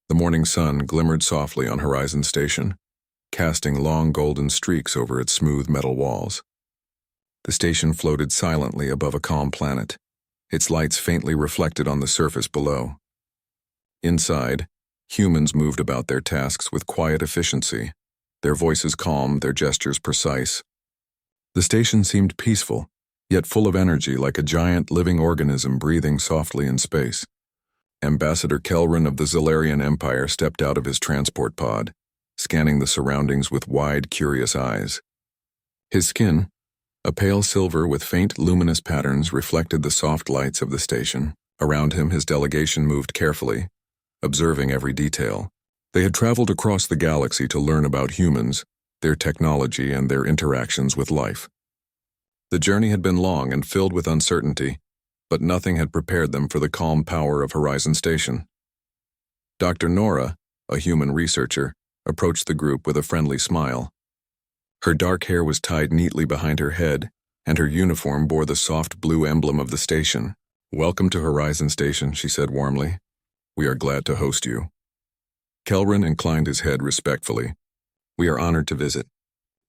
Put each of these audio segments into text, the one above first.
The morning sun glimmered softly on Horizon Station, casting long golden streaks over its smooth metal walls. The station floated silently above a calm planet, its lights faintly reflected on the surface below. Inside, humans moved about their tasks with quiet efficiency, their voices calm, their gestures precise. The station seemed peaceful, yet full of energy, like a giant living organism breathing softly in space. Ambassador Kelrin of the Zalarian Empire stepped out of his transport pod, scanning the surroundings with wide, curious eyes. His skin, a pale silver with faint luminous patterns, reflected the soft lights of the station. Around him, his delegation moved carefully, observing every detail. They had traveled across the galaxy to learn about humans, their technology, and their interactions with life. The journey had been long and filled with uncertainty, but nothing had prepared them for the calm power of Horizon Station. Dr. Nora, a human researcher, approached the group with a friendly smile. Her dark hair was tied neatly behind her head, and her uniform bore the soft blue emblem of the station. "Welcome to Horizon Station," she said warmly. "We are glad to host you." Kelrin inclined his head respectfully. "We are honored to visit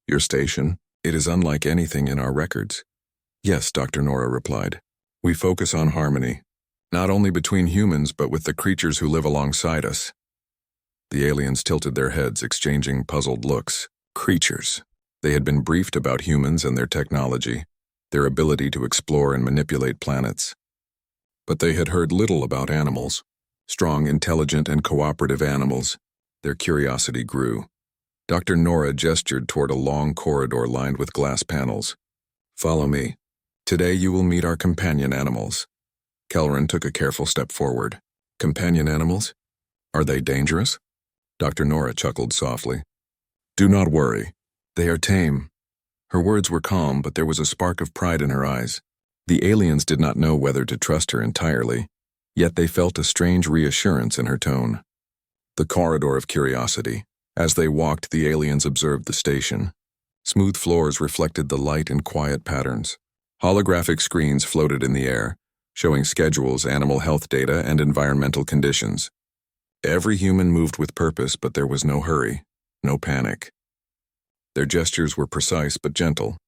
your station. It is unlike anything in our records." "Yes," Dr. Nora replied. "We focus on harmony, not only between humans but with the creatures who live alongside us." The aliens tilted their heads, exchanging puzzled looks. Creatures. They had been briefed about humans and their technology, their ability to explore and manipulate planets. But they had heard little about animals. Strong, intelligent, and cooperative animals. Their curiosity grew. Dr. Nora gestured toward a long corridor lined with glass panels. "Follow me. Today you will meet our companion animals." Kelrin took a careful step forward. "Companion animals? Are they dangerous?" Dr. Nora chuckled softly. "Do not worry. They are tame." Her words were calm, but there was a spark of pride in her eyes. The aliens did not know whether to trust her entirely, yet they felt a strange reassurance in her tone. The corridor of curiosity. As they walked, the aliens observed the station. Smooth floors reflected the light in quiet patterns. Holographic screens floated in the air, showing schedules, animal health data, and environmental conditions. Every human moved with purpose, but there was no hurry, no panic. Their gestures were precise but gentle.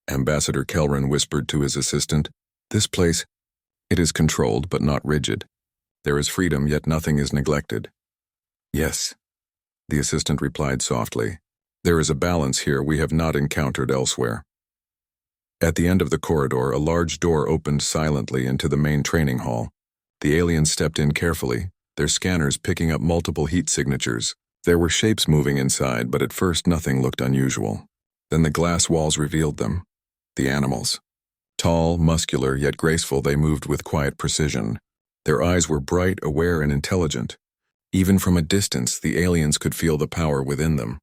Ambassador Kelrin whispered to his assistant, "This place, it is controlled but not rigid. There is freedom, yet nothing is neglected." "Yes," the assistant replied softly. "There is a balance here we have not encountered elsewhere." At the end of the corridor, a large door opened silently into the main training hall. The aliens stepped in carefully, their scanners picking up multiple heat signatures. There were shapes moving inside, but at first nothing looked unusual. Then the glass walls revealed them. The animals. Tall, muscular, yet graceful, they moved with quiet precision. Their eyes were bright, aware, and intelligent. Even from a distance, the aliens could feel the power within them.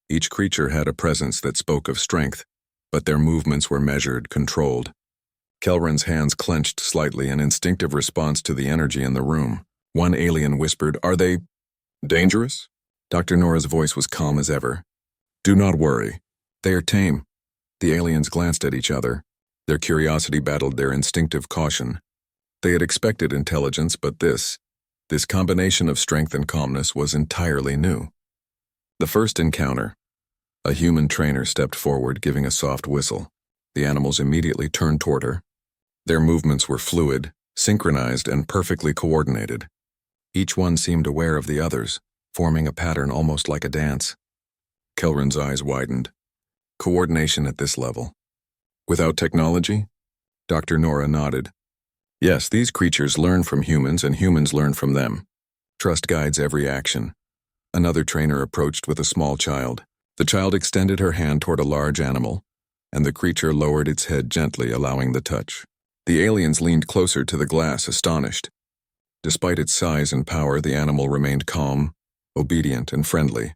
Each creature had a presence that spoke of strength, but their movements were measured, controlled. Kelrin's hands clenched slightly, an instinctive response to the energy in the room. One alien whispered, "Are they dangerous?" Dr. Nora's voice was calm as ever. "Do not worry. They are tame." The aliens glanced at each other. Their curiosity battled their instinctive caution. They had expected intelligence, but this combination of strength and calmness was entirely new. The first encounter. A human trainer stepped forward, giving a soft whistle. The animals immediately turned toward her. Their movements were fluid, synchronized, and perfectly coordinated. Each one seemed aware of the others, forming a pattern almost like a dance. Kelrin's eyes widened. Coordination at this level. Without technology? Dr. Nora nodded. Yes, these creatures learn from humans and humans learn from them. Trust guides every action. Another trainer approached with a small child. The child extended her hand toward a large animal, and the creature lowered its head gently, allowing the touch. The aliens leaned closer to the glass, astonished. Despite its size and power, the animal remained calm, obedient, and friendly.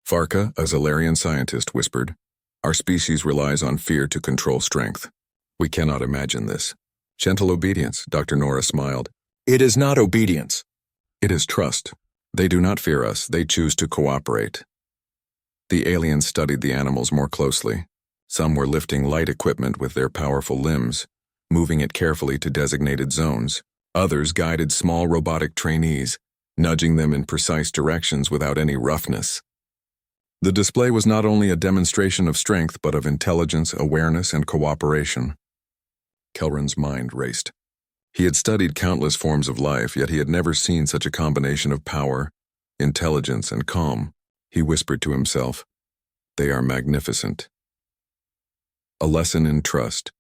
Farka, a Zalarian scientist, whispered, "Our species relies on fear to control strength. We cannot imagine this." Gentle obedience, Dr. Nora smiled. "It is not obedience. It is trust. They do not fear us, they choose to cooperate." The aliens studied the animals more closely. Some were lifting light equipment with their powerful limbs, moving it carefully to designated zones. Others guided small robotic trainees, nudging them in precise directions without any roughness. The display was not only a demonstration of strength but of intelligence, awareness, and cooperation. Kelrin's mind raced. He had studied countless forms of life, yet he had never seen such a combination of power, intelligence, and calm. He whispered to himself, "They are magnificent." A lesson in trust.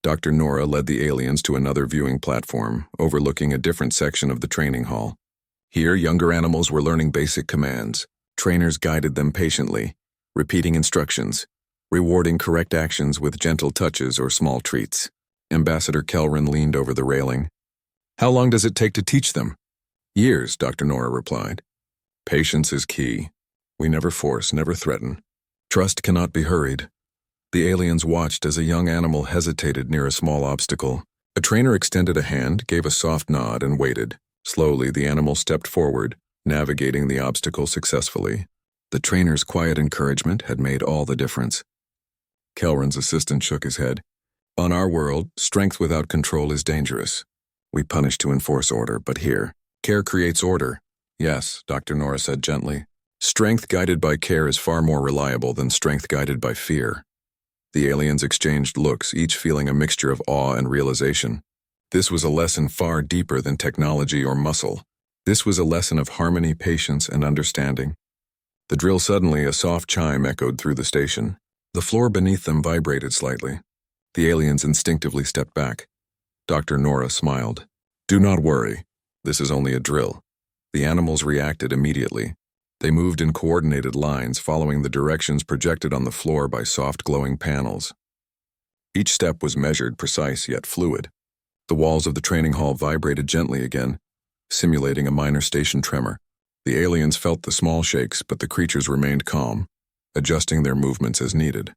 Dr. Nora led the aliens to another viewing platform, overlooking a different section of the training hall. Here, younger animals were learning basic commands. Trainers guided them patiently, repeating instructions, rewarding correct actions with gentle touches or small treats. Ambassador Kelrin leaned over the railing. "How long does it take to teach them?" "Years," Dr. Nora replied. "Patience is key. We never force, never threaten. Trust cannot be hurried." The aliens watched as a young animal hesitated near a small obstacle. A trainer extended a hand, gave a soft nod, and waited. Slowly, the animal stepped forward, navigating the obstacle successfully. The trainer's quiet encouragement had made all the difference. Kelrin's assistant shook his head. "On our world, strength without control is dangerous. We punish to enforce order, but here, care creates order." "Yes," Dr. Nora said gently. "Strength guided by care is far more reliable than strength guided by fear." The aliens exchanged looks, each feeling a mixture of awe and realization. This was a lesson far deeper than technology or muscle. This was a lesson of harmony, patience, and understanding. The drill suddenly, a soft chime echoed through the station. The floor beneath them vibrated slightly. The aliens instinctively stepped back. Dr. Nora smiled. "Do not worry. This is only a drill." The animals reacted immediately. They moved in coordinated lines, following the directions projected on the floor by soft glowing panels. Each step was measured, precise yet fluid. The walls of the training hall vibrated gently again, simulating a minor station tremor. The aliens felt the small shakes, but the creatures remained calm, adjusting their movements as needed.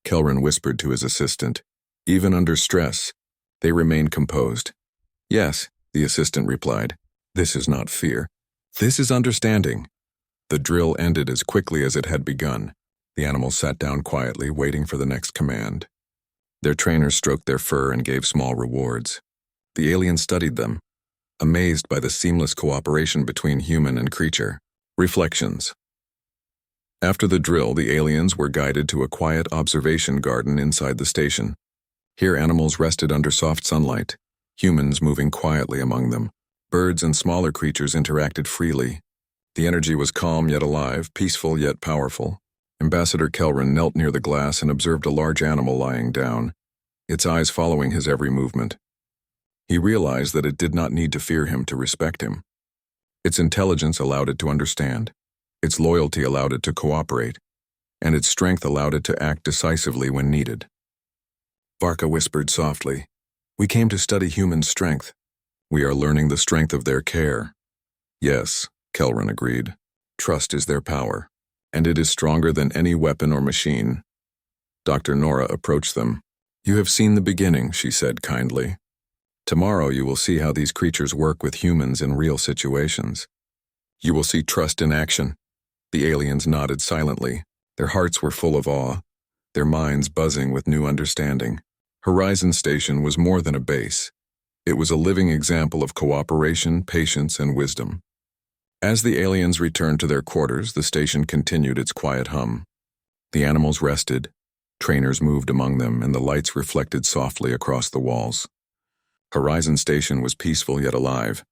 Kelrin whispered to his assistant, "Even under stress, they remain composed." "Yes," the assistant replied. "This is not fear. This is understanding." The drill ended as quickly as it had begun. The animals sat down quietly, waiting for the next command. Their trainers stroked their fur and gave small rewards. The aliens studied them, amazed by the seamless cooperation between human and creature. Reflections. After the drill, the aliens were guided to a quiet observation garden inside the station. Here animals rested under soft sunlight, humans moving quietly among them. Birds and smaller creatures interacted freely. The energy was calm yet alive, peaceful yet powerful. Ambassador Kelrin knelt near the glass and observed a large animal lying down, its eyes following his every movement. He realized that it did not need to fear him to respect him. Its intelligence allowed it to understand, its loyalty allowed it to cooperate, and its strength allowed it to act decisively when needed. Varka whispered softly, "We came to study human strength. We are learning the strength of their care." "Yes," Kelrin agreed. "Trust is their power, and it is stronger than any weapon or machine." Dr. Nora approached them. "You have seen the beginning," she said kindly. "Tomorrow you will see how these creatures work with humans in real situations. You will see trust in action." The aliens nodded silently. Their hearts were full of awe, their minds buzzing with new understanding. Horizon Station was more than a base. It was a living example of cooperation, patience, and wisdom. As the aliens returned to their quarters, the station continued its quiet hum. The animals rested, trainers moved among them, and the lights reflected softly across the walls. Horizon Station was peaceful yet alive,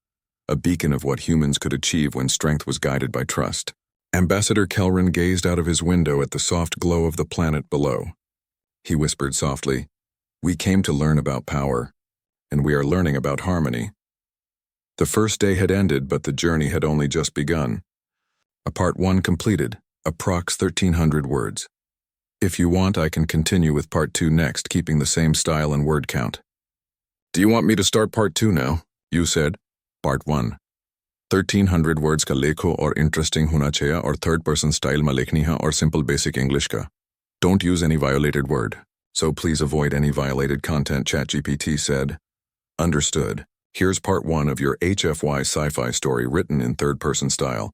a beacon of what humans could achieve when strength was guided by trust. Ambassador Kelrin gazed out of his window at the soft glow of the planet below. He whispered softly, "We came to learn about power, and we are learning about harmony." The first day had ended, but the journey had only just begun. A part 1 completed, approx 1,300 words. If you want, I can continue with part 2 next, keeping the same style and word count. "Do you want me to start part 2 now?" You said. Part 1. 1,300 words ka lekho or interesting hona chahiye or third-person style ma likhni hai or simple basic English ka. Don't use any violated word, so please avoid any violated content, ChatGPT said. Understood. Here's part 1 of your HFY sci-fi story written in third-person style.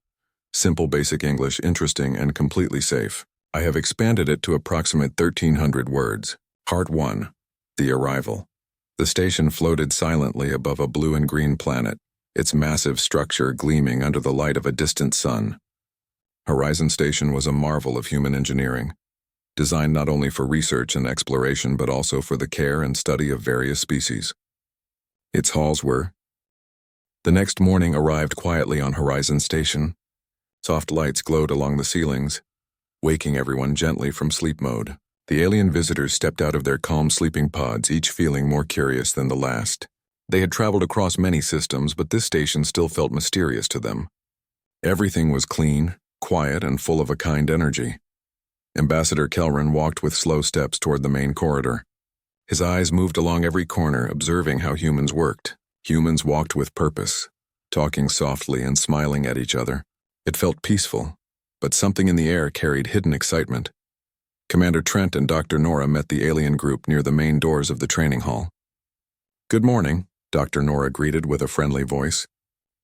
Simple basic English, interesting and completely safe. I have expanded it to approximate 1,300 words. Part 1. The Arrival. The station floated silently above a blue and green planet, its massive structure gleaming under the light of a distant sun. Horizon Station was a marvel of human engineering, designed not only for research and exploration but also for the care and study of various species. Its halls were. The next morning arrived quietly on Horizon Station. Soft lights glowed along the ceilings, waking everyone gently from sleep mode. The alien visitors stepped out of their calm sleeping pods, each feeling more curious than the last. They had traveled across many systems, but this station still felt mysterious to them. Everything was clean, quiet, and full of a kind energy. Ambassador Kelrin walked with slow steps toward the main corridor. His eyes moved along every corner, observing how humans worked. Humans walked with purpose, talking softly and smiling at each other. It felt peaceful, but something in the air carried hidden excitement. Commander Trent and Dr. Nora met the alien group near the main doors of the training hall. "Good morning," Dr. Nora greeted with a friendly voice.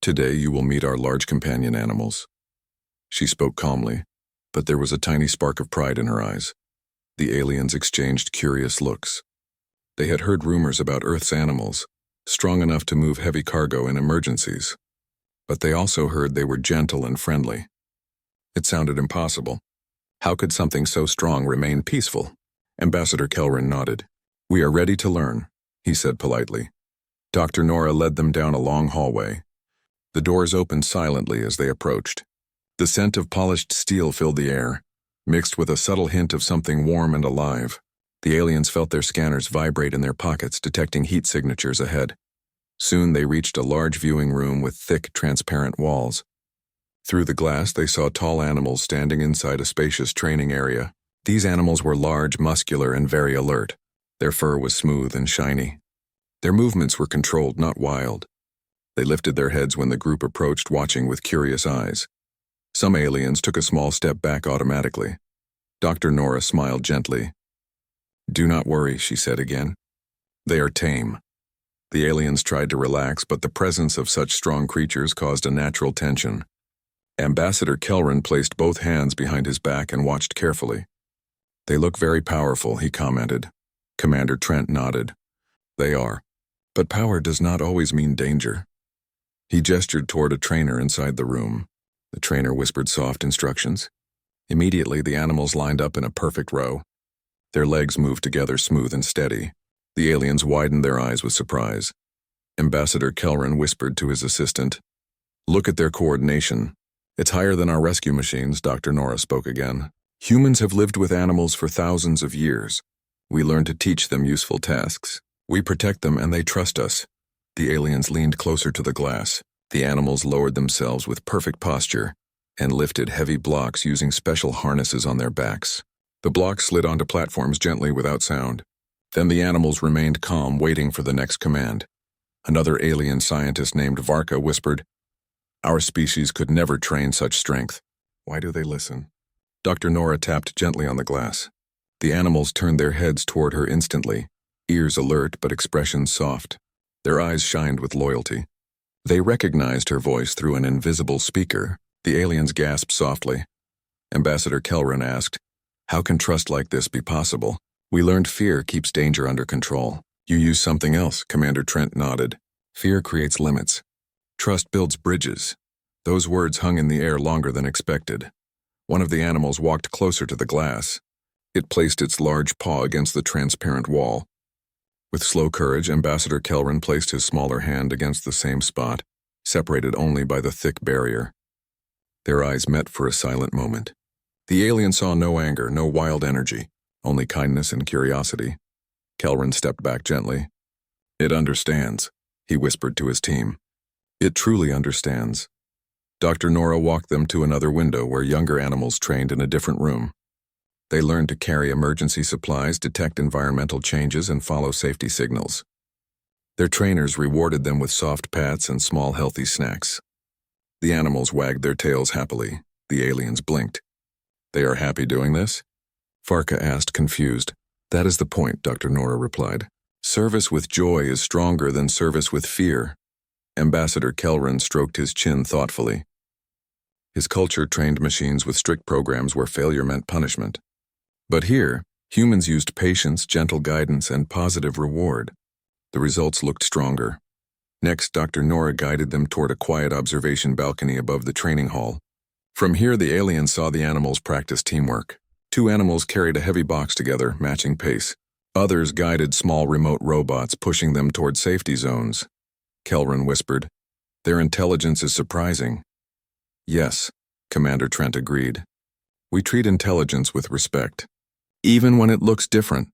"Today you will meet our large companion animals." She spoke calmly, but there was a tiny spark of pride in her eyes. The aliens exchanged curious looks. They had heard rumors about Earth's animals, strong enough to move heavy cargo in emergencies. But they also heard they were gentle and friendly. It sounded impossible. How could something so strong remain peaceful? Ambassador Kelrin nodded. "We are ready to learn," he said politely. Dr. Nora led them down a long hallway. The doors opened silently as they approached. The scent of polished steel filled the air, mixed with a subtle hint of something warm and alive. The aliens felt their scanners vibrate in their pockets, detecting heat signatures ahead. Soon they reached a large viewing room with thick, transparent walls. Through the glass, they saw tall animals standing inside a spacious training area. These animals were large, muscular, and very alert. Their fur was smooth and shiny. Their movements were controlled, not wild. They lifted their heads when the group approached, watching with curious eyes. Some aliens took a small step back automatically. Dr. Nora smiled gently. "Do not worry," she said again. "They are tame." The aliens tried to relax, but the presence of such strong creatures caused a natural tension. Ambassador Kelrin placed both hands behind his back and watched carefully. "They look very powerful," he commented. Commander Trent nodded. "They are. But power does not always mean danger." He gestured toward a trainer inside the room. The trainer whispered soft instructions. Immediately, the animals lined up in a perfect row. Their legs moved together, smooth and steady. The aliens widened their eyes with surprise. Ambassador Kelrin whispered to his assistant, "Look at their coordination. It's higher than our rescue machines," Dr. Nora spoke again. "Humans have lived with animals for thousands of years. We learn to teach them useful tasks. We protect them and they trust us." The aliens leaned closer to the glass. The animals lowered themselves with perfect posture and lifted heavy blocks using special harnesses on their backs. The blocks slid onto platforms gently without sound. Then the animals remained calm, waiting for the next command. Another alien scientist named Varka whispered, "Our species could never train such strength. Why do they listen?" Dr. Nora tapped gently on the glass. The animals turned their heads toward her instantly, ears alert but expressions soft. Their eyes shined with loyalty. They recognized her voice through an invisible speaker. The aliens gasped softly. Ambassador Kelrin asked, "How can trust like this be possible?" "We learned fear keeps danger under control." "You use something else," Commander Trent nodded. "Fear creates limits. Trust builds bridges." Those words hung in the air longer than expected. One of the animals walked closer to the glass. It placed its large paw against the transparent wall. With slow courage, Ambassador Kelrin placed his smaller hand against the same spot, separated only by the thick barrier. Their eyes met for a silent moment. The alien saw no anger, no wild energy, only kindness and curiosity. Kelrin stepped back gently. "It understands," he whispered to his team. "It truly understands." Dr. Nora walked them to another window where younger animals trained in a different room. They learned to carry emergency supplies, detect environmental changes, and follow safety signals. Their trainers rewarded them with soft pats and small healthy snacks. The animals wagged their tails happily. The aliens blinked. "They are happy doing this?" Varka asked, confused. "That is the point," Dr. Nora replied. "Service with joy is stronger than service with fear." Ambassador Kelrin stroked his chin thoughtfully. His culture trained machines with strict programs where failure meant punishment. But here, humans used patience, gentle guidance, and positive reward. The results looked stronger. Next, Dr. Nora guided them toward a quiet observation balcony above the training hall. From here, the aliens saw the animals practice teamwork. 2 animals carried a heavy box together, matching pace. Others guided small remote robots, pushing them toward safety zones. Kelrin whispered, "Their intelligence is surprising." "Yes," Commander Trent agreed. "We treat intelligence with respect, even when it looks different."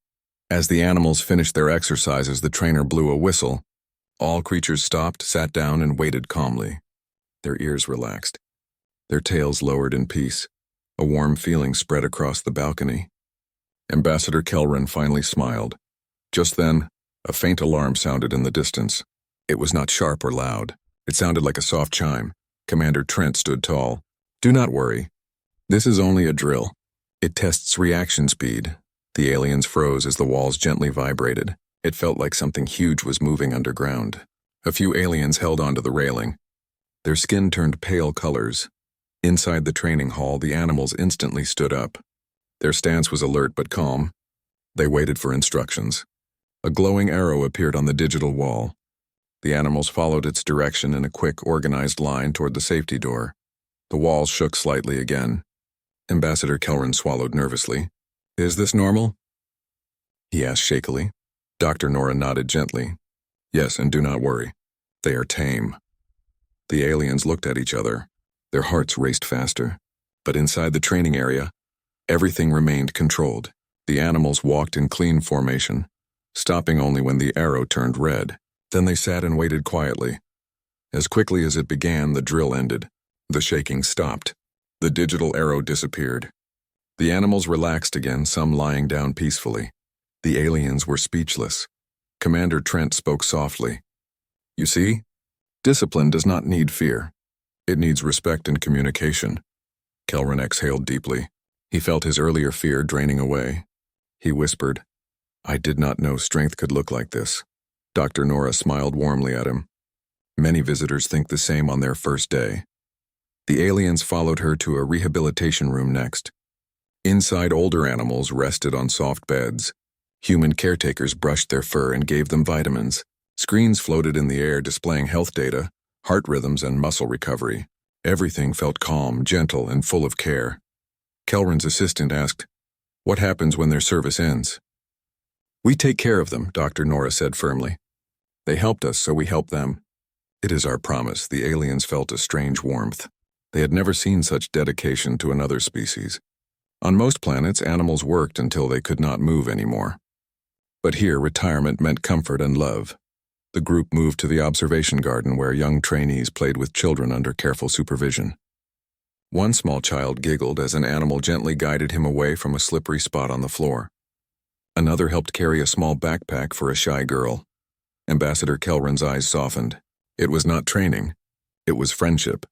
As the animals finished their exercises, the trainer blew a whistle. All creatures stopped, sat down, and waited calmly. Their ears relaxed. Their tails lowered in peace. A warm feeling spread across the balcony. Ambassador Kelrin finally smiled. Just then, a faint alarm sounded in the distance. It was not sharp or loud. It sounded like a soft chime. Commander Trent stood tall. "Do not worry. This is only a drill. It tests reaction speed." The aliens froze as the walls gently vibrated. It felt like something huge was moving underground. A few aliens held onto the railing. Their skin turned pale colors. Inside the training hall, the animals instantly stood up. Their stance was alert but calm. They waited for instructions. A glowing arrow appeared on the digital wall. The animals followed its direction in a quick, organized line toward the safety door. The walls shook slightly again. Ambassador Kelrin swallowed nervously. "Is this normal?" he asked shakily. Dr. Nora nodded gently. "Yes, and do not worry. They are tame." The aliens looked at each other. Their hearts raced faster. But inside the training area, everything remained controlled. The animals walked in clean formation, stopping only when the arrow turned red. Then they sat and waited quietly. As quickly as it began, the drill ended. The shaking stopped. The digital arrow disappeared. The animals relaxed again, some lying down peacefully. The aliens were speechless. Commander Trent spoke softly. "You see, discipline does not need fear. It needs respect and communication." Kelrin exhaled deeply. He felt his earlier fear draining away. He whispered, "I did not know strength could look like this." Dr. Nora smiled warmly at him. Many visitors think the same on their first day. The aliens followed her to a rehabilitation room next. Inside, older animals rested on soft beds. Human caretakers brushed their fur and gave them vitamins. Screens floated in the air displaying health data, heart rhythms, and muscle recovery. Everything felt calm, gentle, and full of care. Kelrin's assistant asked, "What happens when their service ends?" "We take care of them," Dr. Nora said firmly. "They helped us, so we help them." "It is our promise." The aliens felt a strange warmth. They had never seen such dedication to another species. On most planets, animals worked until they could not move anymore. But here, retirement meant comfort and love. The group moved to the observation garden where young trainees played with children under careful supervision. One small child giggled as an animal gently guided him away from a slippery spot on the floor. Another helped carry a small backpack for a shy girl. Ambassador Kelrin's eyes softened. It was not training. It was friendship.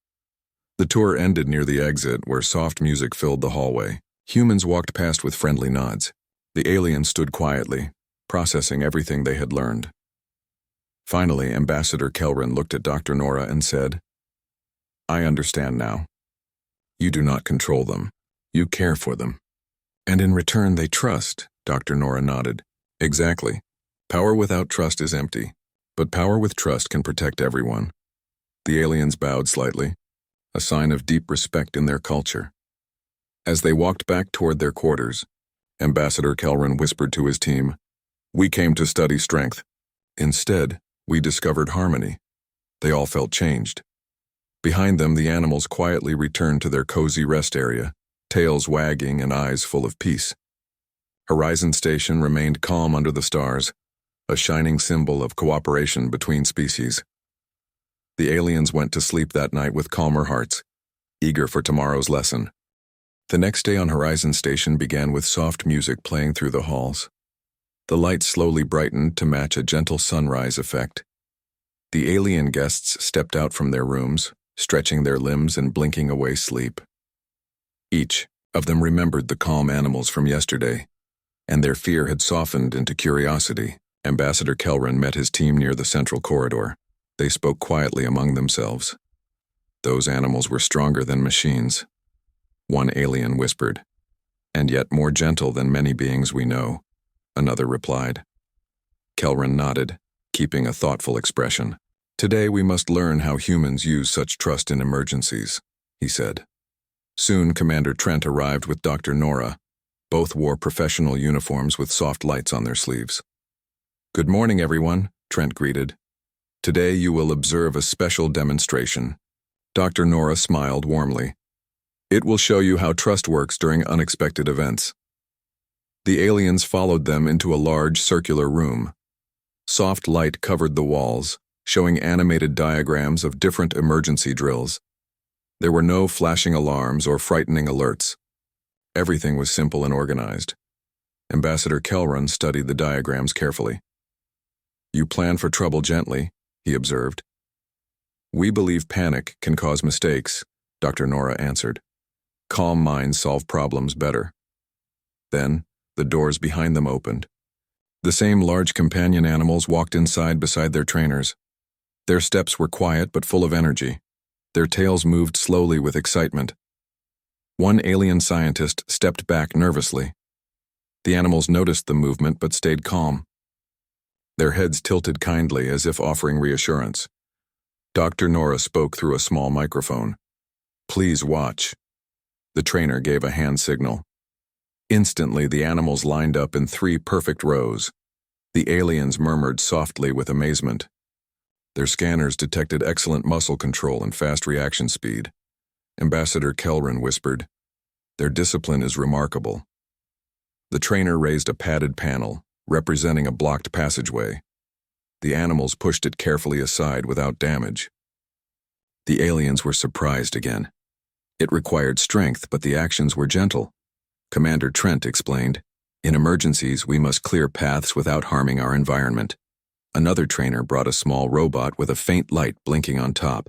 The tour ended near the exit where soft music filled the hallway. Humans walked past with friendly nods. The aliens stood quietly, processing everything they had learned. Finally, Ambassador Kelrin looked at Dr. Nora and said, "I understand now. You do not control them. You care for them. And in return they trust." Dr. Nora nodded. "Exactly. Power without trust is empty, but power with trust can protect everyone." The aliens bowed slightly, a sign of deep respect in their culture. As they walked back toward their quarters, Ambassador Kelrin whispered to his team, "We came to study strength. Instead, we discovered harmony." They all felt changed. Behind them, the animals quietly returned to their cozy rest area, tails wagging and eyes full of peace. Horizon Station remained calm under the stars, a shining symbol of cooperation between species. The aliens went to sleep that night with calmer hearts, eager for tomorrow's lesson. The next day on Horizon Station began with soft music playing through the halls. The lights slowly brightened to match a gentle sunrise effect. The alien guests stepped out from their rooms, stretching their limbs and blinking away sleep. Each of them remembered the calm animals from yesterday, and their fear had softened into curiosity. Ambassador Kelrin met his team near the central corridor. They spoke quietly among themselves. "Those animals were stronger than machines," one alien whispered. "And yet more gentle than many beings we know," another replied. Kelrin nodded, keeping a thoughtful expression. Today we must learn how humans use such trust in emergencies, he said. Soon Commander Trent arrived with Dr. Nora. Both wore professional uniforms with soft lights on their sleeves. "Good morning, everyone," Trent greeted. "Today you will observe a special demonstration." Dr. Nora smiled warmly. "It will show you how trust works during unexpected events." The aliens followed them into a large circular room. Soft light covered the walls, showing animated diagrams of different emergency drills. There were no flashing alarms or frightening alerts. Everything was simple and organized. Ambassador Kelrun studied the diagrams carefully. "You plan for trouble gently," he observed. "We believe panic can cause mistakes," Dr. Nora answered. "Calm minds solve problems better." Then, the doors behind them opened. The same large companion animals walked inside beside their trainers. Their steps were quiet but full of energy. Their tails moved slowly with excitement. One alien scientist stepped back nervously. The animals noticed the movement but stayed calm. Their heads tilted kindly as if offering reassurance. Dr. Nora spoke through a small microphone. "Please watch." The trainer gave a hand signal. Instantly, the animals lined up in 3 perfect rows. The aliens murmured softly with amazement. Their scanners detected excellent muscle control and fast reaction speed. Ambassador Kelrun whispered, "Their discipline is remarkable." The trainer raised a padded panel, representing a blocked passageway. The animals pushed it carefully aside without damage. The aliens were surprised again. It required strength, but the actions were gentle. Commander Trent explained, "In emergencies, we must clear paths without harming our environment." Another trainer brought a small robot with a faint light blinking on top.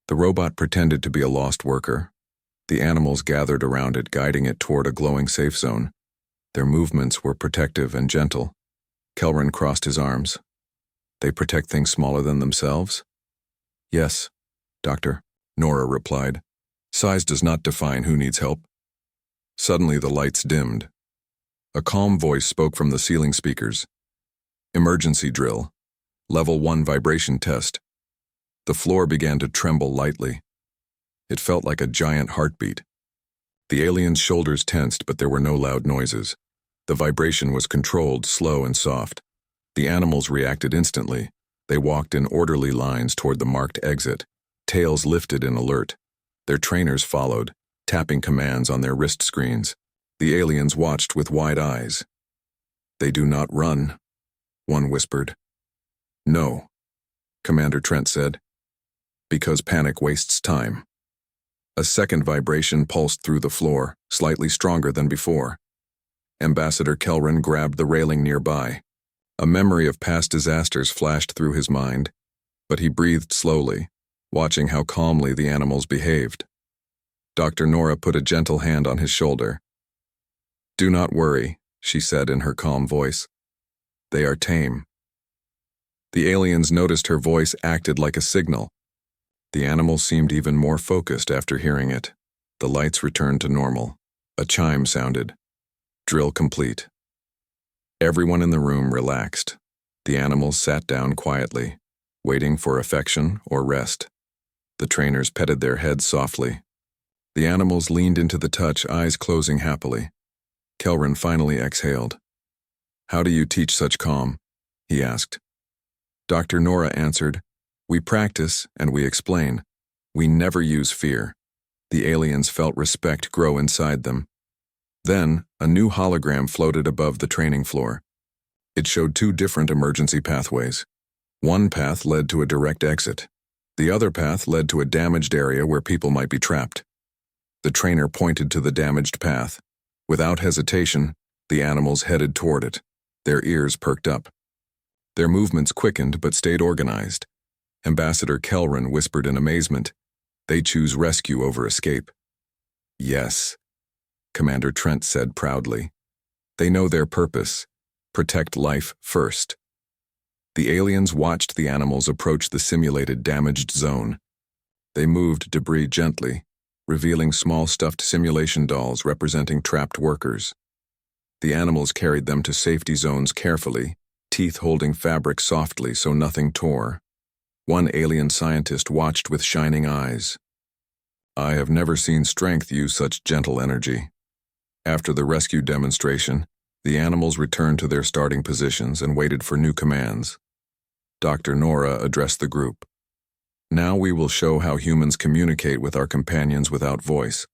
The robot pretended to be a lost worker. The animals gathered around it, guiding it toward a glowing safe zone. Their movements were protective and gentle. Kelrun crossed his arms. "They protect things smaller than themselves?" "Yes, Doctor," Nora replied. "Size does not define who needs help." Suddenly the lights dimmed. A calm voice spoke from the ceiling speakers. "Emergency drill. Level 1 vibration test." The floor began to tremble lightly. It felt like a giant heartbeat. The aliens' shoulders tensed, but there were no loud noises. The vibration was controlled, slow and soft. The animals reacted instantly. They walked in orderly lines toward the marked exit, tails lifted in alert. Their trainers followed, tapping commands on their wrist screens. The aliens watched with wide eyes. "They do not run," one whispered. "No," Commander Trent said, "because panic wastes time." A second vibration pulsed through the floor, slightly stronger than before. Ambassador Kelrun grabbed the railing nearby. A memory of past disasters flashed through his mind, but he breathed slowly, watching how calmly the animals behaved. Dr. Nora put a gentle hand on his shoulder. "Do not worry," she said in her calm voice. "They are tame." The aliens noticed her voice acted like a signal. The animals seemed even more focused after hearing it. The lights returned to normal. A chime sounded. Drill complete. Everyone in the room relaxed. The animals sat down quietly, waiting for affection or rest. The trainers petted their heads softly. The animals leaned into the touch, eyes closing happily. Kelrun finally exhaled. "How do you teach such calm?" he asked. Dr. Nora answered, "We practice and we explain. We never use fear." The aliens felt respect grow inside them. Then, a new hologram floated above the training floor. It showed 2 different emergency pathways. One path led to a direct exit. The other path led to a damaged area where people might be trapped. The trainer pointed to the damaged path. Without hesitation, the animals headed toward it. Their ears perked up. Their movements quickened but stayed organized. Ambassador Kelrun whispered in amazement, "They choose rescue over escape." "Yes," Commander Trent said proudly. "They know their purpose. Protect life first." The aliens watched the animals approach the simulated damaged zone. They moved debris gently, revealing small stuffed simulation dolls representing trapped workers. The animals carried them to safety zones carefully, teeth holding fabric softly so nothing tore. One alien scientist watched with shining eyes. I have never seen strength use such gentle energy. After the rescue demonstration, the animals returned to their starting positions and waited for new commands. Dr. Nora addressed the group. Now we will show how humans communicate with our companions without voice.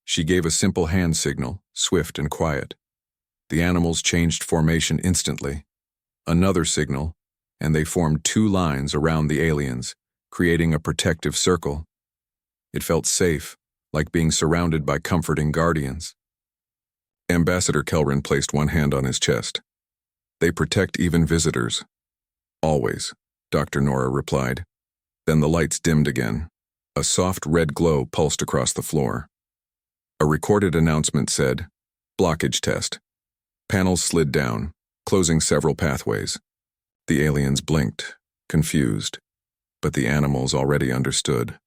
She gave a simple hand signal, swift and quiet. The animals changed formation instantly. Another signal, and they formed 2 lines around the aliens, creating a protective circle. It felt safe, like being surrounded by comforting guardians. Ambassador Kelrin placed one hand on his chest. They protect even visitors. Always, Dr. Nora replied. Then the lights dimmed again. A soft red glow pulsed across the floor. A recorded announcement said, "Blockage test." Panels slid down, closing several pathways. The aliens blinked, confused, but the animals already understood.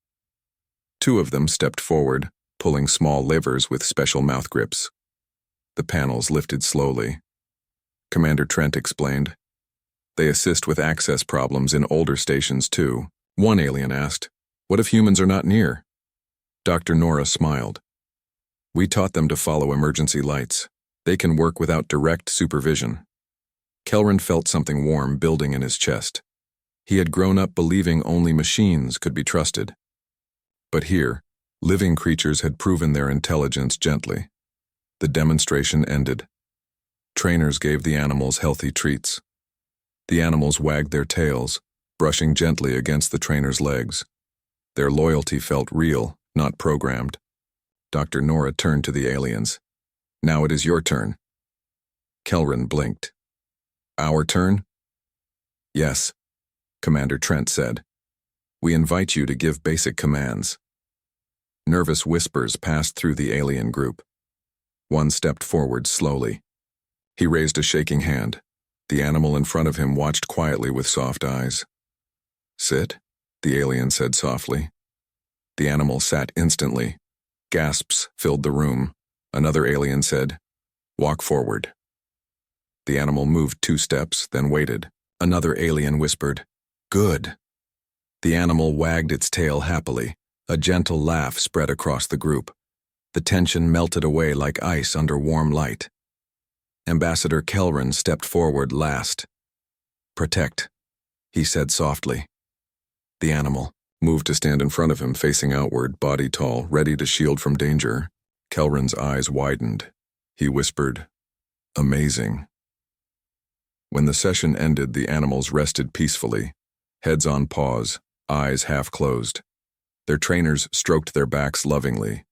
2 of them stepped forward, pulling small levers with special mouth grips. The panels lifted slowly. Commander Trent explained. They assist with access problems in older stations too. One alien asked, "What if humans are not near?" Dr. Nora smiled. "We taught them to follow emergency lights. They can work without direct supervision." Kelrin felt something warm building in his chest. He had grown up believing only machines could be trusted. But here, living creatures had proven their intelligence gently. The demonstration ended. Trainers gave the animals healthy treats. The animals wagged their tails, brushing gently against the trainers' legs. Their loyalty felt real, not programmed. Dr. Nora turned to the aliens. "Now it is your turn." Kelrin blinked. "Our turn?" "Yes," Commander Trent said. "We invite you to give basic commands." Nervous whispers passed through the alien group. One stepped forward slowly. He raised a shaking hand. The animal in front of him watched quietly with soft eyes. "Sit," the alien said softly. The animal sat instantly. Gasps filled the room. Another alien said, "Walk forward." The animal moved 2 steps, then waited. Another alien whispered, "Good." The animal wagged its tail happily. A gentle laugh spread across the group. The tension melted away like ice under warm light. Ambassador Kelrin stepped forward last. "Protect," he said softly. The animal moved to stand in front of him, facing outward, body tall, ready to shield from danger. Kelrin's eyes widened. He whispered, "Amazing." When the session ended, the animals rested peacefully, heads on paws, eyes half closed. Their trainers stroked their backs lovingly.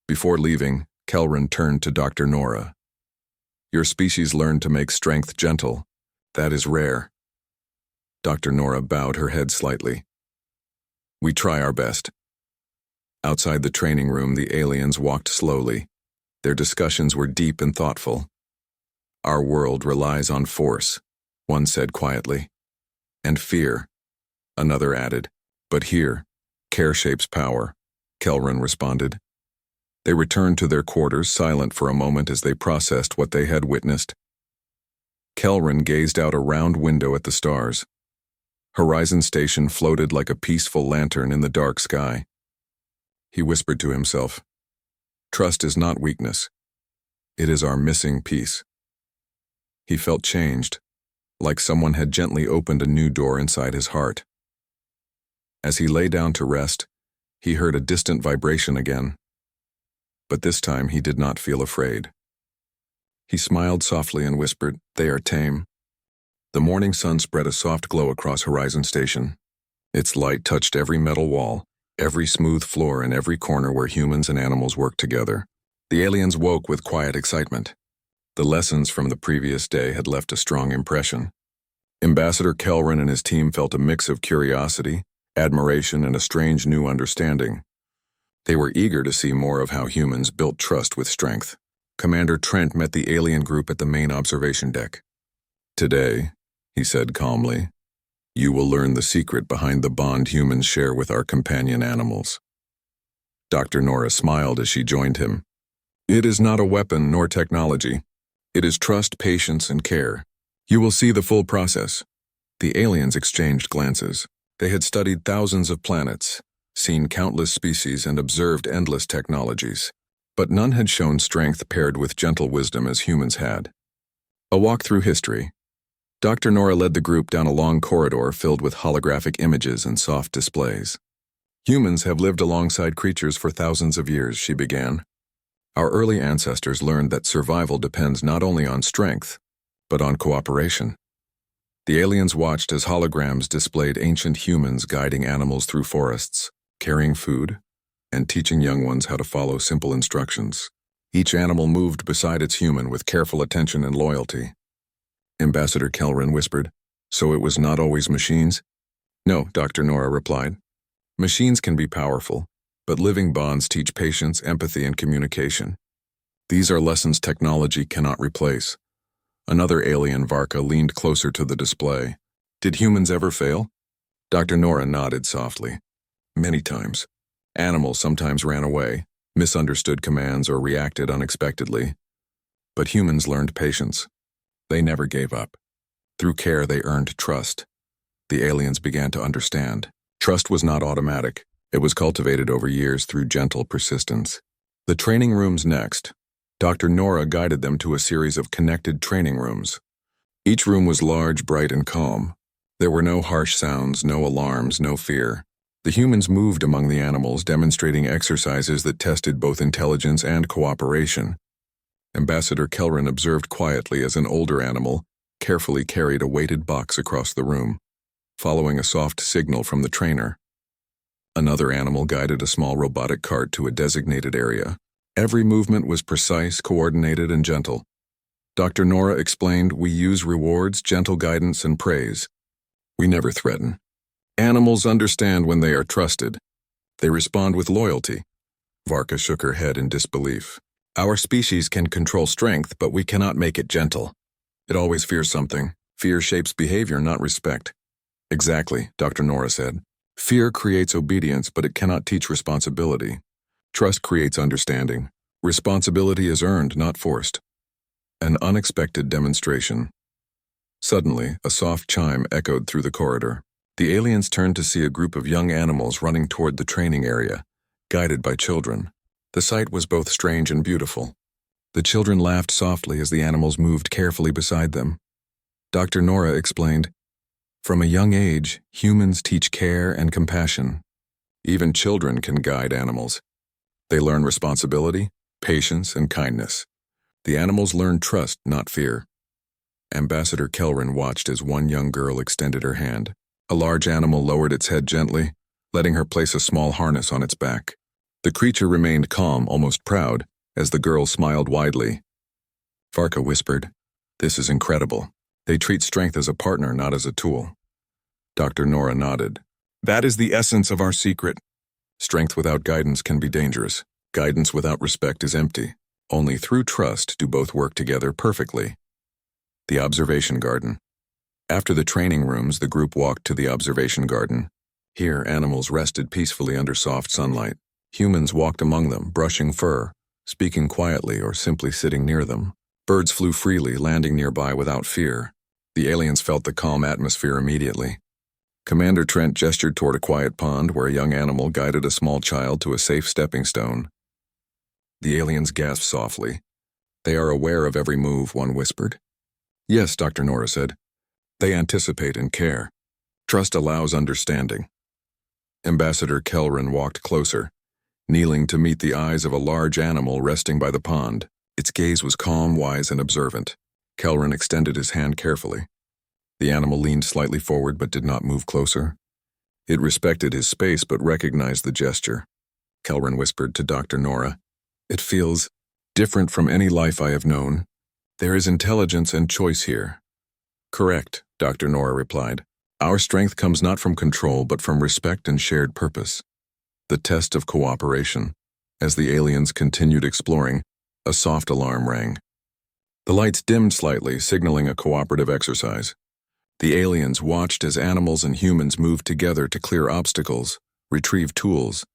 Before leaving, Kelrin turned to Dr. Nora. "Your species learned to make strength gentle. That is rare." Dr. Nora bowed her head slightly. "We try our best." Outside the training room, the aliens walked slowly. Their discussions were deep and thoughtful. "Our world relies on force," one said quietly. "And fear," another added. "But here, care shapes power," Kelrin responded. They returned to their quarters, silent for a moment as they processed what they had witnessed. Kelrin gazed out a round window at the stars. Horizon Station floated like a peaceful lantern in the dark sky. He whispered to himself, "Trust is not weakness. It is our missing piece." He felt changed, like someone had gently opened a new door inside his heart. As he lay down to rest, he heard a distant vibration again. But this time he did not feel afraid. He smiled softly and whispered, "They are tame." The morning sun spread a soft glow across Horizon Station. Its light touched every metal wall, every smooth floor, and every corner where humans and animals worked together. The aliens woke with quiet excitement. The lessons from the previous day had left a strong impression. Ambassador Kelrin and his team felt a mix of curiosity, admiration, and a strange new understanding. They were eager to see more of how humans built trust with strength. Commander Trent met the alien group at the main observation deck. "Today," he said calmly, "you will learn the secret behind the bond humans share with our companion animals." Dr. Nora smiled as she joined him. "It is not a weapon nor technology. It is trust, patience, and care. You will see the full process." The aliens exchanged glances. They had studied thousands of planets, seen countless species, and observed endless technologies. But none had shown strength paired with gentle wisdom as humans had. A walk through history. Dr. Nora led the group down a long corridor filled with holographic images and soft displays. Humans have lived alongside creatures for thousands of years, she began. Our early ancestors learned that survival depends not only on strength, but on cooperation. The aliens watched as holograms displayed ancient humans guiding animals through forests, carrying food, and teaching young ones how to follow simple instructions. Each animal moved beside its human with careful attention and loyalty. Ambassador Kelrin whispered, "So it was not always machines?" "No," Dr. Nora replied. "Machines can be powerful, but living bonds teach patience, empathy, and communication. These are lessons technology cannot replace." Another alien, Varka, leaned closer to the display. "Did humans ever fail?" Dr. Nora nodded softly. "Many times. Animals sometimes ran away, misunderstood commands, or reacted unexpectedly. But humans learned patience. They never gave up. Through care, they earned trust. The aliens began to understand. Trust was not automatic. It was cultivated over years through gentle persistence. The training rooms next. Dr. Nora guided them to a series of connected training rooms. Each room was large, bright, and calm. There were no harsh sounds, no alarms, no fear. The humans moved among the animals, demonstrating exercises that tested both intelligence and cooperation. Ambassador Kelrin observed quietly as an older animal carefully carried a weighted box across the room, following a soft signal from the trainer. Another animal guided a small robotic cart to a designated area. Every movement was precise, coordinated, and gentle. Dr. Nora explained, "We use rewards, gentle guidance, and praise. We never threaten. Animals understand when they are trusted. They respond with loyalty." Varka shook her head in disbelief. "Our species can control strength, but we cannot make it gentle. It always fears something. Fear shapes behavior, not respect." "Exactly," Dr. Nora said. "Fear creates obedience, but it cannot teach responsibility. Trust creates understanding. Responsibility is earned, not forced." An unexpected demonstration. Suddenly, a soft chime echoed through the corridor. The aliens turned to see a group of young animals running toward the training area, guided by children. The sight was both strange and beautiful. The children laughed softly as the animals moved carefully beside them. Dr. Nora explained, "From a young age, humans teach care and compassion. Even children can guide animals. They learn responsibility, patience, and kindness. The animals learn trust, not fear." Ambassador Kelrin watched as one young girl extended her hand. A large animal lowered its head gently, letting her place a small harness on its back. The creature remained calm, almost proud, as the girl smiled widely. Varka whispered, "This is incredible. They treat strength as a partner, not as a tool." Dr. Nora nodded. "That is the essence of our secret. Strength without guidance can be dangerous. Guidance without respect is empty. Only through trust do both work together perfectly." The observation garden. After the training rooms, the group walked to the observation garden. Here, animals rested peacefully under soft sunlight. Humans walked among them, brushing fur, speaking quietly, or simply sitting near them. Birds flew freely, landing nearby without fear. The aliens felt the calm atmosphere immediately. Commander Trent gestured toward a quiet pond where a young animal guided a small child to a safe stepping stone. The aliens gasped softly. "They are aware of every move," one whispered. "Yes," Dr. Nora said. "They anticipate and care. Trust allows understanding." Ambassador Kelrin walked closer, kneeling to meet the eyes of a large animal resting by the pond. Its gaze was calm, wise, and observant. Kelrin extended his hand carefully. The animal leaned slightly forward but did not move closer. It respected his space but recognized the gesture. Kelrin whispered to Dr. Nora, "It feels different from any life I have known. There is intelligence and choice here." "Correct," Dr. Nora replied. "Our strength comes not from control but from respect and shared purpose." The test of cooperation. As the aliens continued exploring, a soft alarm rang. The lights dimmed slightly, signaling a cooperative exercise. The aliens watched as animals and humans moved together to clear obstacles, retrieve tools,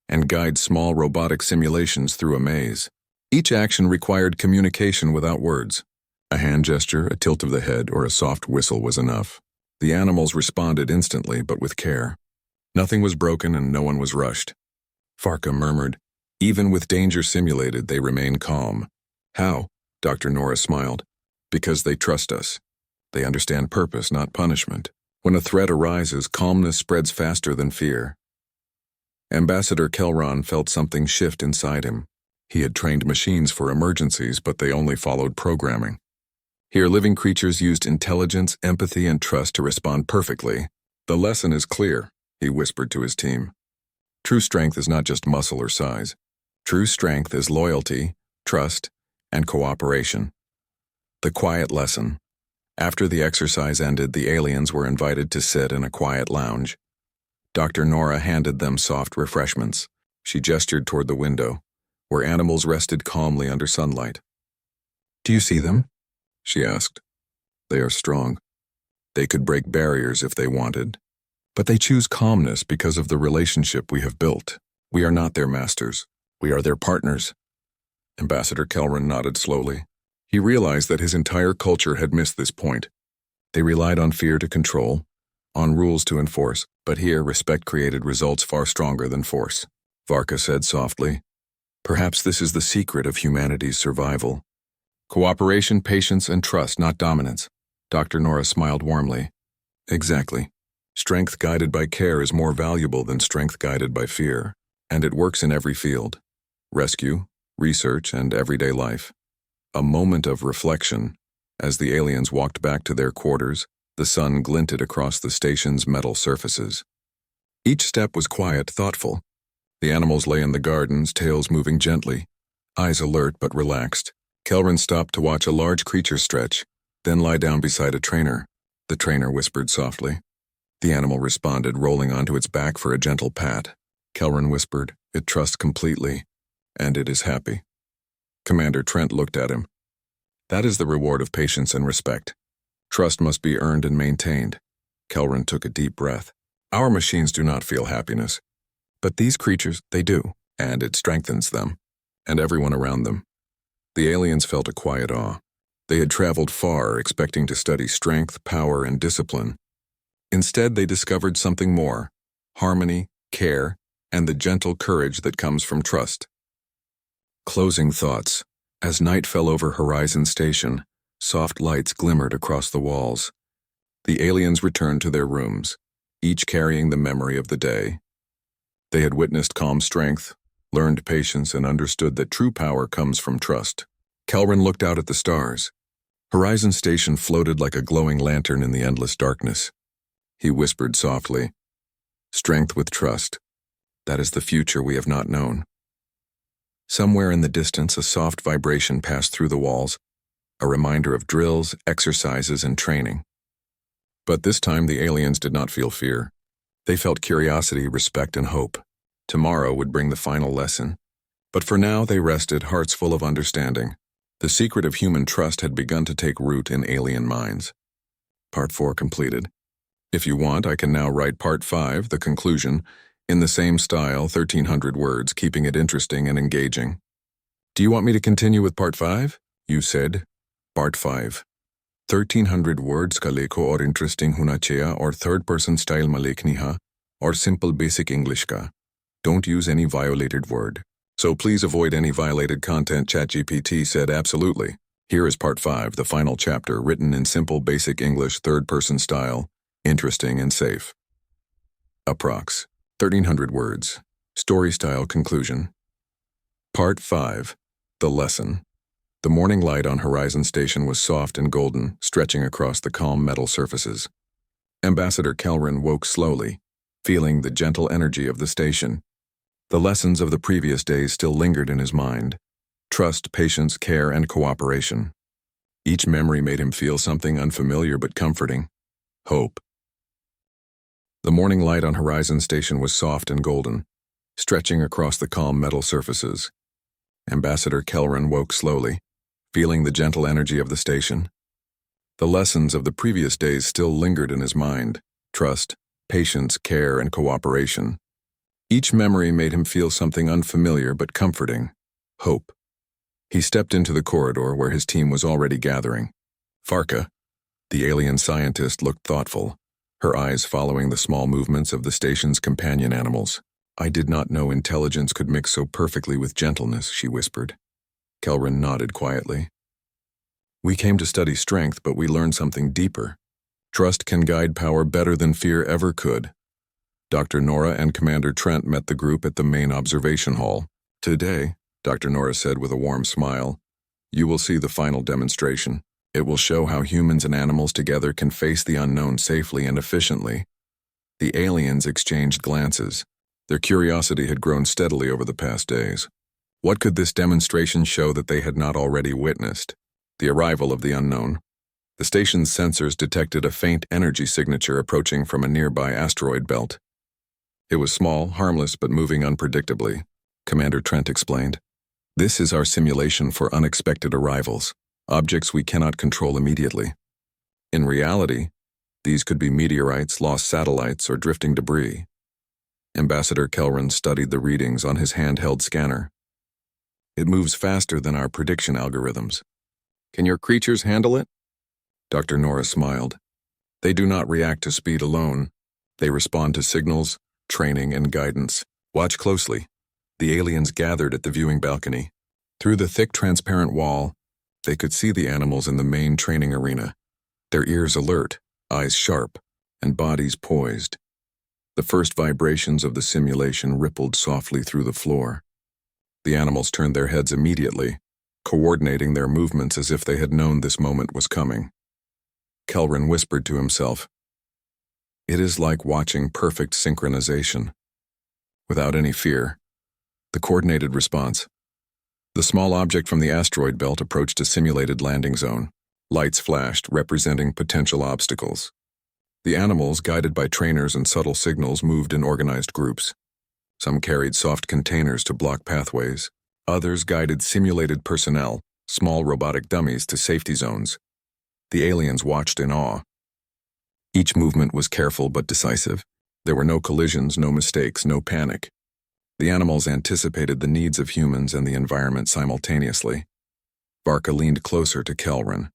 and guide small robotic simulations through a maze. Each action required communication without words. A hand gesture, a tilt of the head, or a soft whistle was enough. The animals responded instantly but with care. Nothing was broken and no one was rushed. Farka murmured, "Even with danger simulated, they remain calm." "How?" Dr. Nora smiled. "Because they trust us. They understand purpose, not punishment. When a threat arises, calmness spreads faster than fear." Ambassador Kelron felt something shift inside him. He had trained machines for emergencies, but they only followed programming. Here, living creatures used intelligence, empathy, and trust to respond perfectly. "The lesson is clear," he whispered to his team. "True strength is not just muscle or size. True strength is loyalty, trust, and cooperation." The quiet lesson. After the exercise ended, the aliens were invited to sit in a quiet lounge. Dr. Nora handed them soft refreshments. She gestured toward the window, where animals rested calmly under sunlight. "Do you see them?" she asked. "They are strong. They could break barriers if they wanted. But they choose calmness because of the relationship we have built. We are not their masters. We are their partners." Ambassador Kelron nodded slowly. He realized that his entire culture had missed this point. They relied on fear to control, on rules to enforce, but here respect created results far stronger than force. Varka said softly, "Perhaps this is the secret of humanity's survival. Cooperation, patience, and trust, not dominance." Dr. Nora smiled warmly. "Exactly. Strength guided by care is more valuable than strength guided by fear, and it works in every field: rescue, research, and everyday life." A moment of reflection. As the aliens walked back to their quarters, the sun glinted across the station's metal surfaces. Each step was quiet, thoughtful. The animals lay in the gardens, tails moving gently, eyes alert but relaxed. Kelron stopped to watch a large creature stretch, then lie down beside a trainer. The trainer whispered softly. The animal responded, rolling onto its back for a gentle pat. Kelron whispered, "It trusts completely, and it is happy." Commander Trent looked at him. "That is the reward of patience and respect. Trust must be earned and maintained." Kelron took a deep breath. "Our machines do not feel happiness. But these creatures, they do, and it strengthens them, and everyone around them." The aliens felt a quiet awe. They had traveled far, expecting to study strength, power, and discipline. Instead, they discovered something more: harmony, care, and the gentle courage that comes from trust. Closing thoughts. As night fell over Horizon Station, soft lights glimmered across the walls. The aliens returned to their rooms, each carrying the memory of the day. They had witnessed calm strength, learned patience, and understood that true power comes from trust. Kelron looked out at the stars. Horizon Station floated like a glowing lantern in the endless darkness. He whispered softly, "Strength with trust. That is the future we have not known." Somewhere in the distance, a soft vibration passed through the walls, a reminder of drills, exercises, and training. But this time the aliens did not feel fear. They felt curiosity, respect, and hope. Tomorrow would bring the final lesson. But for now they rested, hearts full of understanding. The secret of human trust had begun to take root in alien minds. Part 4 completed. If you want, I can now write Part 5, the conclusion, in the same style, 1,300 words, keeping it interesting and engaging. "Do you want me to continue with Part 5? You said. Part 5. 1,300 words kaleko or interesting hunachea or third-person style malekniha or simple basic English ka. Don't use any violated word. So please avoid any violated content." ChatGPT said absolutely. Here is Part 5, the final chapter, written in simple basic English third-person style, interesting and safe. Approx. 1,300 words. Story style conclusion. Part 5. The lesson. The morning light on Horizon Station was soft and golden, stretching across the calm metal surfaces. Ambassador Kelron woke slowly, feeling the gentle energy of the station. The lessons of the previous days still lingered in his mind: trust, patience, care, and cooperation. Each memory made him feel something unfamiliar but comforting: hope. The morning light on Horizon Station was soft and golden, stretching across the calm metal surfaces. Ambassador Kelron woke slowly, feeling the gentle energy of the station. The lessons of the previous days still lingered in his mind: trust, patience, care, and cooperation. Each memory made him feel something unfamiliar but comforting: hope. He stepped into the corridor where his team was already gathering. Farka, the alien scientist, looked thoughtful, her eyes following the small movements of the station's companion animals. "I did not know intelligence could mix so perfectly with gentleness," she whispered. Kelrin nodded quietly. "We came to study strength, but we learned something deeper. Trust can guide power better than fear ever could." Dr. Nora and Commander Trent met the group at the main observation hall. "Today," Dr. Nora said with a warm smile, "you will see the final demonstration. It will show how humans and animals together can face the unknown safely and efficiently." The aliens exchanged glances. Their curiosity had grown steadily over the past days. What could this demonstration show that they had not already witnessed? The arrival of the unknown. The station's sensors detected a faint energy signature approaching from a nearby asteroid belt. It was small, harmless, but moving unpredictably, Commander Trent explained. "This is our simulation for unexpected arrivals, objects we cannot control immediately. In reality, these could be meteorites, lost satellites, or drifting debris." Ambassador Kelrin studied the readings on his handheld scanner. "It moves faster than our prediction algorithms. Can your creatures handle it?" Dr. Nora smiled. "They do not react to speed alone. They respond to signals, training, and guidance. Watch closely." The aliens gathered at the viewing balcony. Through the thick, transparent wall, they could see the animals in the main training arena, their ears alert, eyes sharp, and bodies poised. The first vibrations of the simulation rippled softly through the floor. The animals turned their heads immediately, coordinating their movements as if they had known this moment was coming. Kelrin whispered to himself, "It is like watching perfect synchronization." Without any fear, the coordinated response. The small object from the asteroid belt approached a simulated landing zone. Lights flashed, representing potential obstacles. The animals, guided by trainers and subtle signals, moved in organized groups. Some carried soft containers to block pathways. Others guided simulated personnel, small robotic dummies, to safety zones. The aliens watched in awe. Each movement was careful but decisive. There were no collisions, no mistakes, no panic. The animals anticipated the needs of humans and the environment simultaneously. Varka leaned closer to Kelrin.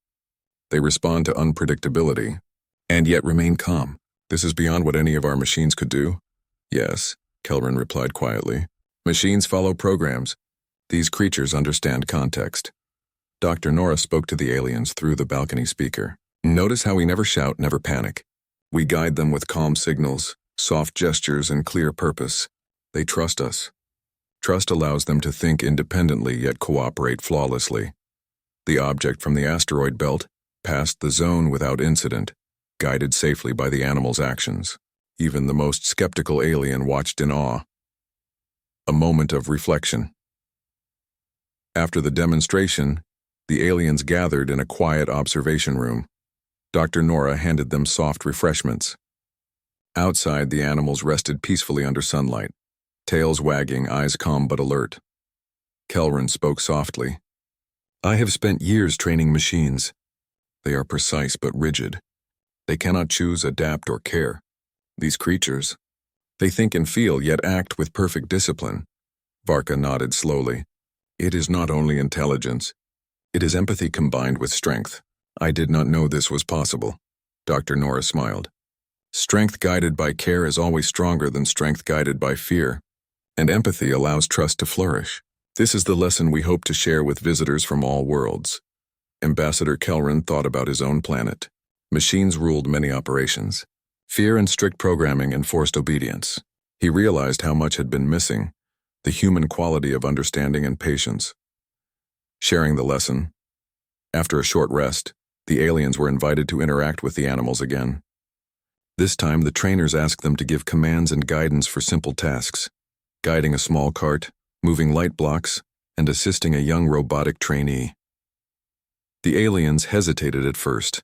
"They respond to unpredictability, and yet remain calm. This is beyond what any of our machines could do." "Yes," Kelrin replied quietly. "Machines follow programs. These creatures understand context." Dr. Nora spoke to the aliens through the balcony speaker. "Notice how we never shout, never panic. We guide them with calm signals, soft gestures, and clear purpose. They trust us. Trust allows them to think independently yet cooperate flawlessly." The object from the asteroid belt passed the zone without incident, guided safely by the animal's actions. Even the most skeptical alien watched in awe. A moment of reflection. After the demonstration, the aliens gathered in a quiet observation room. Dr. Nora handed them soft refreshments. Outside, the animals rested peacefully under sunlight, tails wagging, eyes calm but alert. Kelrin spoke softly. "I have spent years training machines. They are precise but rigid. They cannot choose, adapt, or care. These creatures, they think and feel, yet act with perfect discipline." Varka nodded slowly. "It is not only intelligence. It is empathy combined with strength. I did not know this was possible." Dr. Nora smiled. "Strength guided by care is always stronger than strength guided by fear, and empathy allows trust to flourish. This is the lesson we hope to share with visitors from all worlds." Ambassador Kelrin thought about his own planet. Machines ruled many operations. Fear and strict programming enforced obedience. He realized how much had been missing, the human quality of understanding and patience. Sharing the lesson. After a short rest, the aliens were invited to interact with the animals again. This time, the trainers asked them to give commands and guidance for simple tasks, guiding a small cart, moving light blocks, and assisting a young robotic trainee. The aliens hesitated at first,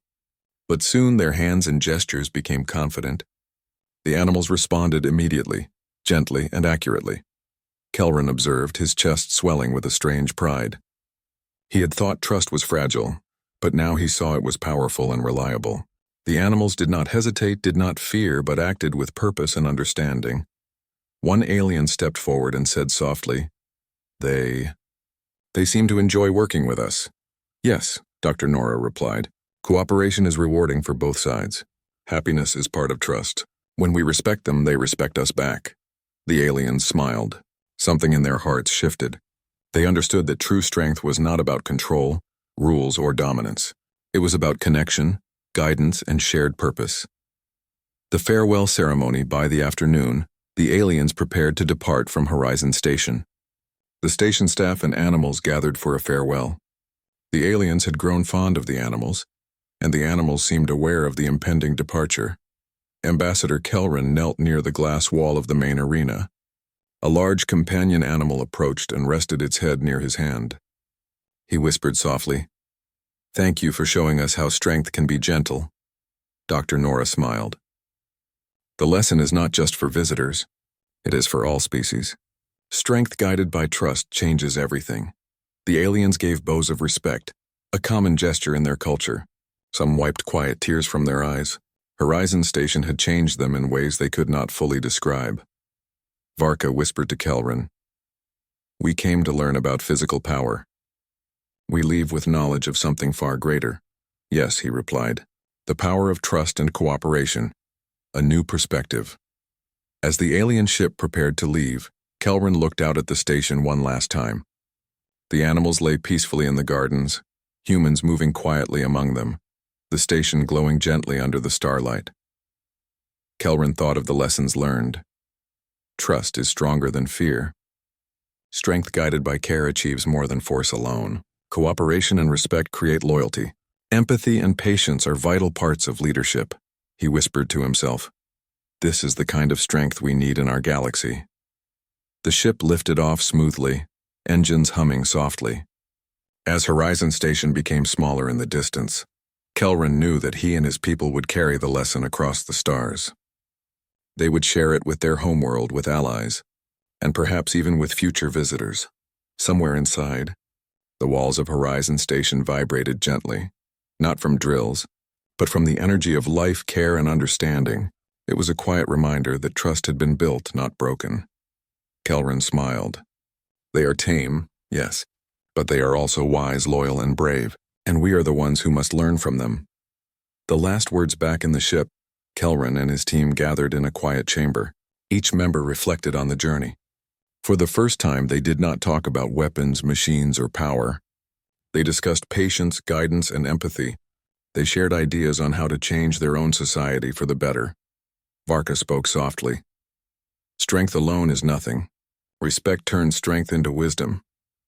but soon their hands and gestures became confident. The animals responded immediately, gently and accurately. Kelrin observed, his chest swelling with a strange pride. He had thought trust was fragile, but now he saw it was powerful and reliable. The animals did not hesitate, did not fear, but acted with purpose and understanding. One alien stepped forward and said softly, They seem to enjoy working with us." "Yes," Dr. Nora replied. "Cooperation is rewarding for both sides." Happiness is part of trust. When we respect them, they respect us back. The aliens smiled. Something in their hearts shifted. They understood that true strength was not about control, rules, or dominance. It was about connection, guidance, and shared purpose. The farewell ceremony. By the afternoon, the aliens prepared to depart from Horizon Station. The station staff and animals gathered for a farewell. The aliens had grown fond of the animals, and the animals seemed aware of the impending departure. Ambassador Kelrin knelt near the glass wall of the main arena. A large companion animal approached and rested its head near his hand. He whispered softly, "Thank you for showing us how strength can be gentle." Dr. Nora smiled. The lesson is not just for visitors. It is for all species. Strength guided by trust changes everything. The aliens gave bows of respect, a common gesture in their culture. Some wiped quiet tears from their eyes. Horizon Station had changed them in ways they could not fully describe. Varka whispered to Kelrin, "We came to learn about physical power. We leave with knowledge of something far greater." "Yes," he replied, "the power of trust and cooperation. A new perspective." As the alien ship prepared to leave, Kelrin looked out at the station one last time. The animals lay peacefully in the gardens, humans moving quietly among them, the station glowing gently under the starlight. Kelrin thought of the lessons learned. Trust is stronger than fear. Strength guided by care achieves more than force alone. Cooperation and respect create loyalty. Empathy and patience are vital parts of leadership. He whispered to himself, "This is the kind of strength we need in our galaxy." The ship lifted off smoothly, engines humming softly. As Horizon Station became smaller in the distance, Kelrin knew that he and his people would carry the lesson across the stars. They would share it with their homeworld, with allies, and perhaps even with future visitors. Somewhere inside, the walls of Horizon Station vibrated gently, not from drills, but from the energy of life, care, and understanding. It was a quiet reminder that trust had been built, not broken. Kelrin smiled. They are tame, yes, but they are also wise, loyal, and brave, and we are the ones who must learn from them. The last words back in the ship, Kelrin and his team gathered in a quiet chamber. Each member reflected on the journey. For the first time, they did not talk about weapons, machines, or power. They discussed patience, guidance, and empathy. They shared ideas on how to change their own society for the better. Varka spoke softly. "Strength alone is nothing. Respect turns strength into wisdom."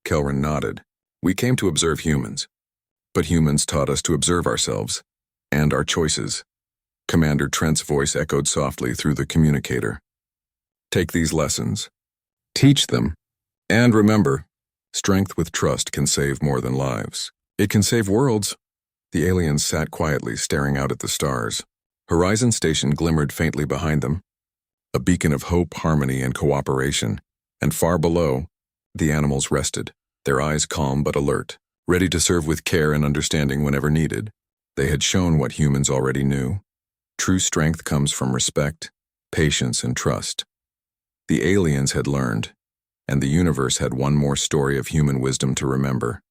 Kelrin nodded. "We came to observe humans, but humans taught us to observe ourselves and our choices." Commander Trent's voice echoed softly through the communicator. "Take these lessons. Teach them. And remember, strength with trust can save more than lives. It can save worlds." The aliens sat quietly, staring out at the stars. Horizon Station glimmered faintly behind them, a beacon of hope, harmony, and cooperation. And far below, the animals rested, their eyes calm but alert, ready to serve with care and understanding whenever needed. They had shown what humans already knew. True strength comes from respect, patience, and trust. The aliens had learned, and the universe had one more story of human wisdom to remember.